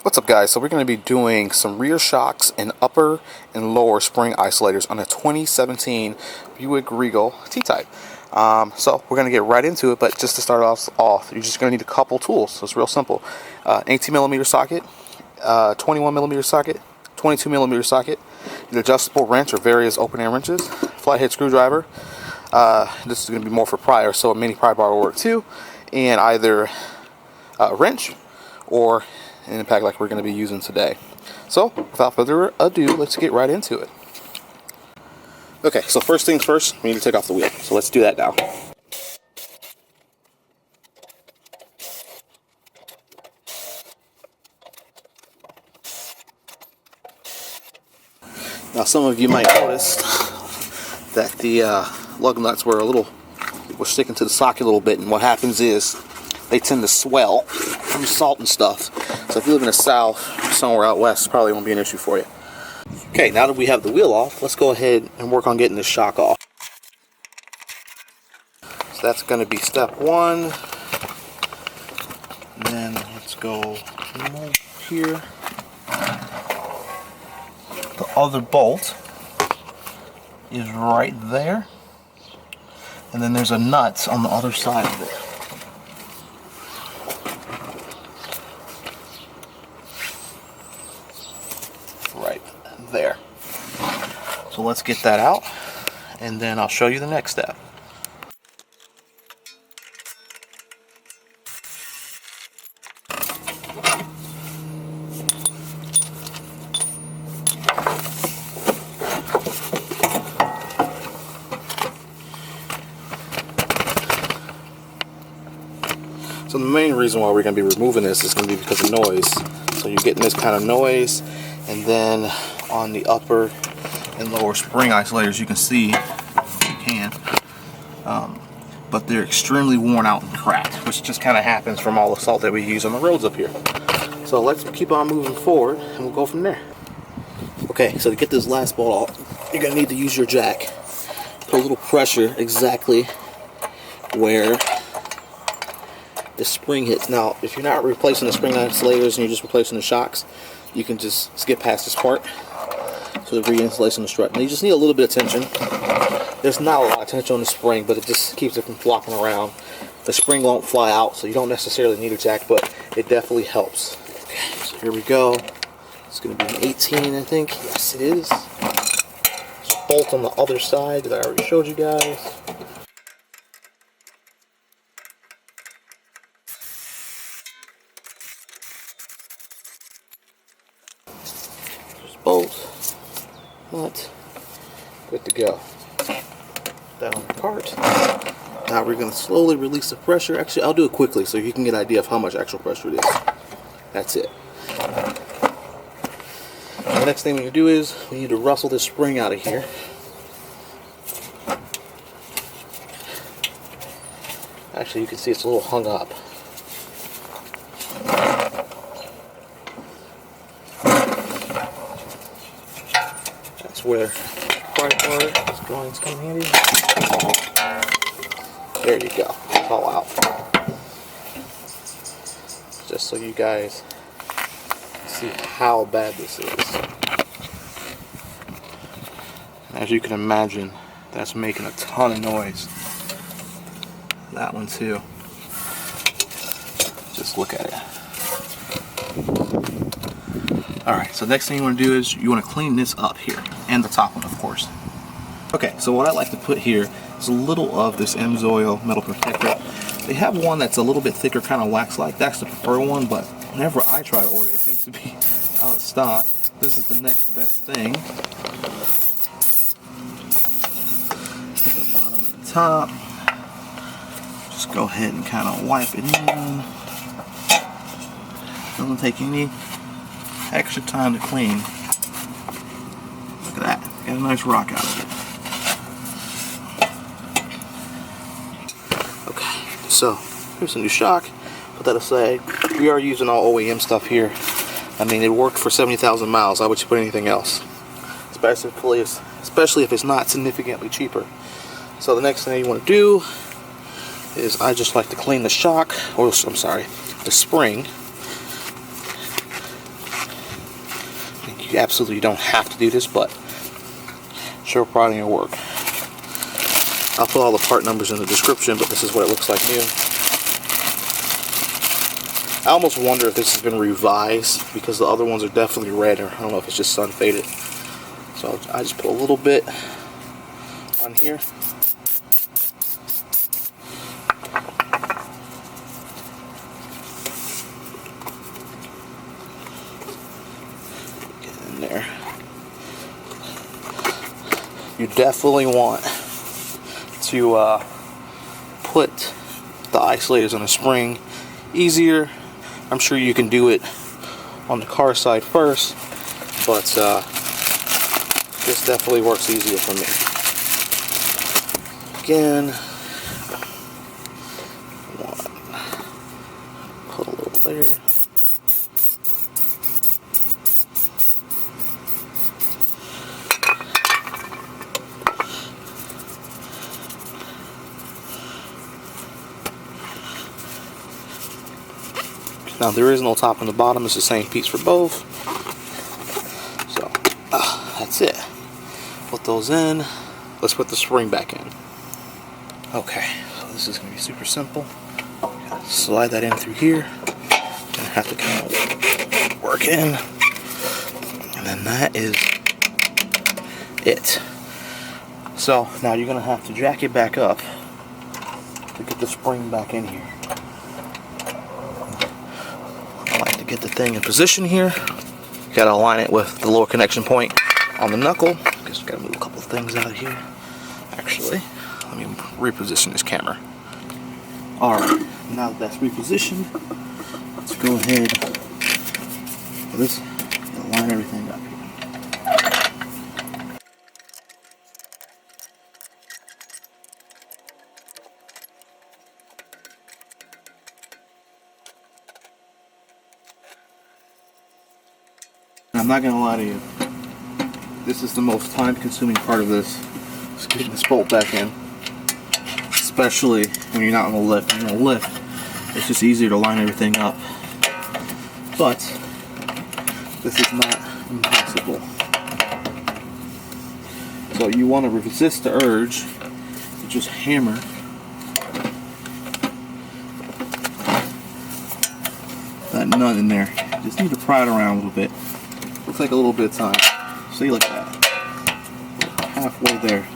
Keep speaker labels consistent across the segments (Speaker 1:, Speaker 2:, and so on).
Speaker 1: What's up, guys? So we're going to be doing some rear shocks and upper and lower spring isolators on a 2017 Buick Regal T-Type. So we're going to get right into it, but just to start off, you're just going to need a couple tools. So it's real simple. 18mm socket, 21mm socket, 22mm socket, an adjustable wrench or various open air wrenches, flathead screwdriver. This is going to be more for pry, so a mini pry bar will work too, and either a wrench or an impact like we're going to be using today. So without further ado, let's get right into it. Okay, so first things first, we need to take off the wheel. So let's do that now. Now some of you might notice that the lug nuts were sticking to the socket a little bit, and what happens is they tend to swell from salt and stuff. So if you live in the south, somewhere out west, it probably won't be an issue for you. Okay, now that we have the wheel off, let's go ahead and work on getting the shock off. So that's going to be step one. And then let's go here. The other bolt is right there. And then there's a nut on the other side of it. Right there. So let's get that out, and then I'll show you the next step. So the main reason why we're going to be removing this is going to be because of noise. So you're getting this kind of noise, and then on the upper and lower spring isolators, you can see, but they're extremely worn out and cracked, which just kind of happens from all the salt that we use on the roads up here. So let's keep on moving forward, and we'll go from there. Okay, so to get this last bolt off, you're going to need to use your jack. Put a little pressure exactly where the spring hits. Now, if you're not replacing the spring isolators and you're just replacing the shocks, you can just skip past this part. So the re-installation of the strut. Now you just need a little bit of tension. There's not a lot of tension on the spring, but it just keeps it from flopping around. The spring won't fly out, so you don't necessarily need a jack, but it definitely helps. Okay, so here we go. It's going to be an 18, I think. Yes, it is. There's a bolt on the other side that I already showed you guys. Bolt, nut, good to go. That on the cart. Now we're going to slowly release the pressure. Actually, I'll do it quickly so you can get an idea of how much actual pressure it is. That's it. The next thing we need to do is we need to rustle this spring out of here. Actually, you can see it's a little hung up. Where pry bar is going, it's kind of handy. There you go, it's all out. Just so you guys see how bad this is. As you can imagine, that's making a ton of noise. That one too. Just look at it. Alright, so next thing you want to do is you want to clean this up here, and the top one, of course. Okay, so what I like to put here is a little of this Emsoil metal protector. They have one that's a little bit thicker, kind of wax-like. That's the preferred one, but whenever I try to order it, it seems to be out of stock. This is the next best thing. Put the bottom and the top. Just go ahead and kind of wipe it in. Doesn't take any extra time to clean. Look at that. Got a nice rock out of it. Okay, so here's a new shock. Put that aside. We are using all OEM stuff here. I mean, it worked for 70,000 miles. Why would you put anything else? Especially if it's not significantly cheaper. So the next thing you want to do is I just like to clean the shock, or I'm sorry, the spring. You absolutely don't have to do this, but show pride in your work. I'll put all the part numbers in the description, but this is what it looks like new. I almost wonder if this has been revised, because the other ones are definitely red, or I don't know if it's just sun faded. So I just put a little bit on here. Get in there. You definitely want to put the isolators on a spring. Easier. I'm sure you can do it on the car side first, but this definitely works easier for me. Again, put a little there. Now there is no top and the bottom, it's the same piece for both. So that's it. Put those in. Let's put the spring back in. Okay, so this is going to be super simple. Slide that in through here. Gonna have to kind of work in. And then that is it. So now you're going to have to jack it back up to get the spring back in here. Get the thing in position here. You gotta align it with the lower connection point on the knuckle. Just gotta move a couple things out of here. Actually, let me reposition this camera. Alright, now that that's repositioned, let's go ahead. Let's line everything up here. I'm not going to lie to you, this is the most time-consuming part of this, is getting this bolt back in, especially when you're not on the lift. When you're on the lift, it's just easier to line everything up, but this is not impossible. So you want to resist the urge to just hammer that nut in there. You just need to pry it around a little bit. Looks like a little bit of time. See, like that. Halfway there.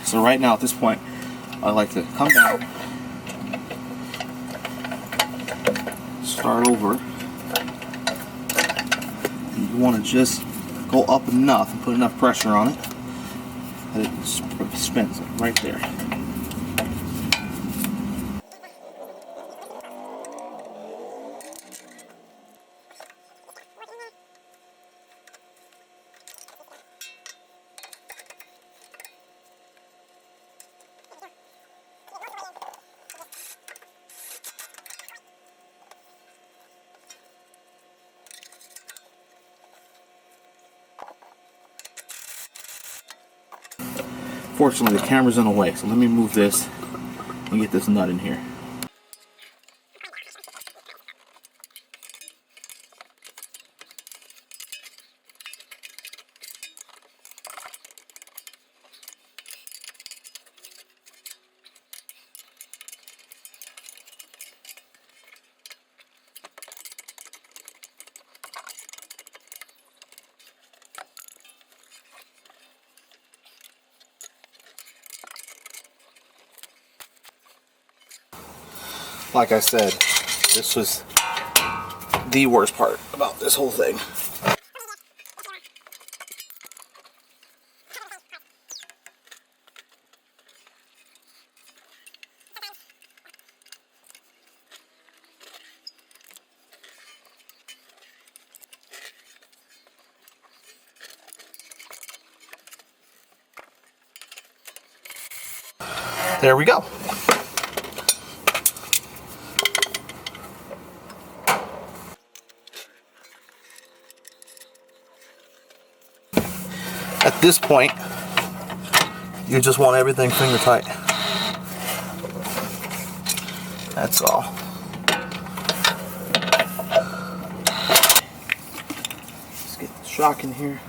Speaker 1: So right now at this point, I like to come down, start over, and you want to just go up enough and put enough pressure on it that it spins right there. Fortunately, the camera's in the way, so let me move this and get this nut in here. Like I said, this was the worst part about this whole thing. There we go. At this point, You just want everything finger tight. That's all. Let's get the shock in here.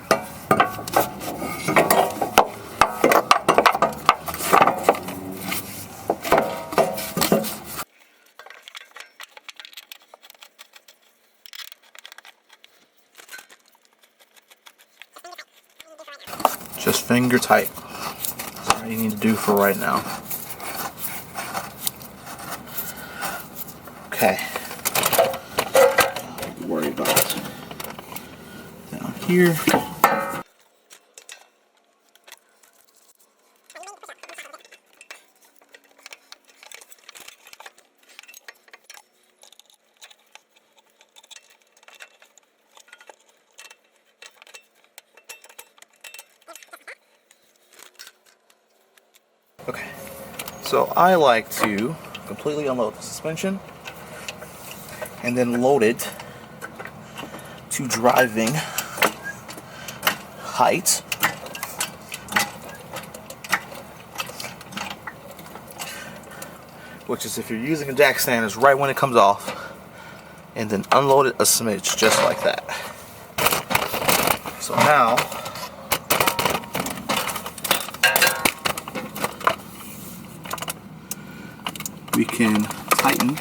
Speaker 1: Just finger tight. That's all you need to do for right now. Okay. Don't worry about it. Down here. Okay, so I like to completely unload the suspension and then load it to driving height. Which is, if you're using a jack stand, is right when it comes off, and then unload it a smidge, just like that. So now, we can tighten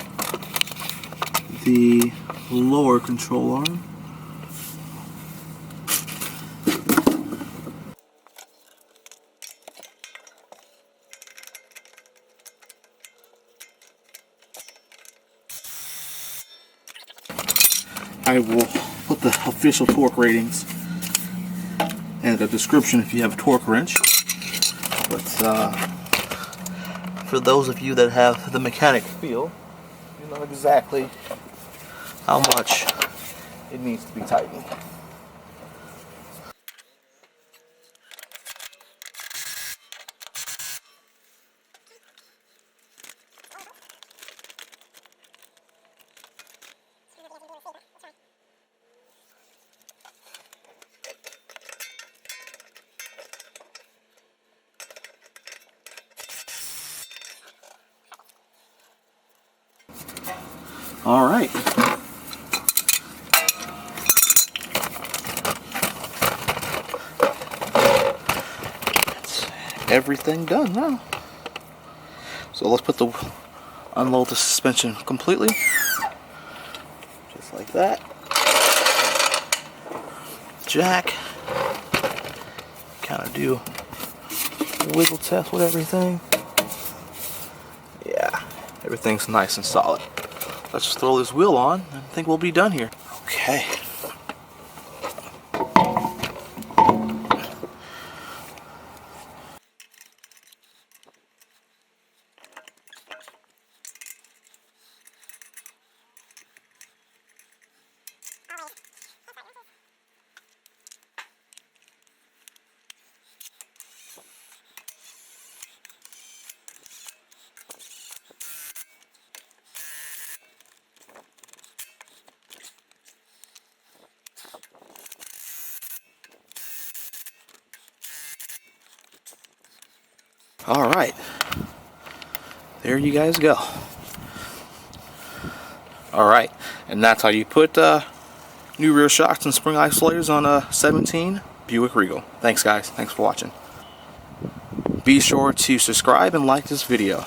Speaker 1: the lower control arm. I will put the official torque ratings and the description if you have a torque wrench. But for those of you that have the mechanic feel, you know exactly how much it needs to be tightened. All right. That's everything done now. So let's unload the suspension completely. Just like that. Jack. Kind of do a wiggle test with everything. Yeah, everything's nice and solid. Let's just throw this wheel on and I think we'll be done here. Okay. All right, there you guys go. All right, and that's how you put new rear shocks and spring isolators on a 17 Buick Regal. Thanks guys, thanks for watching. Be sure to subscribe and like this video.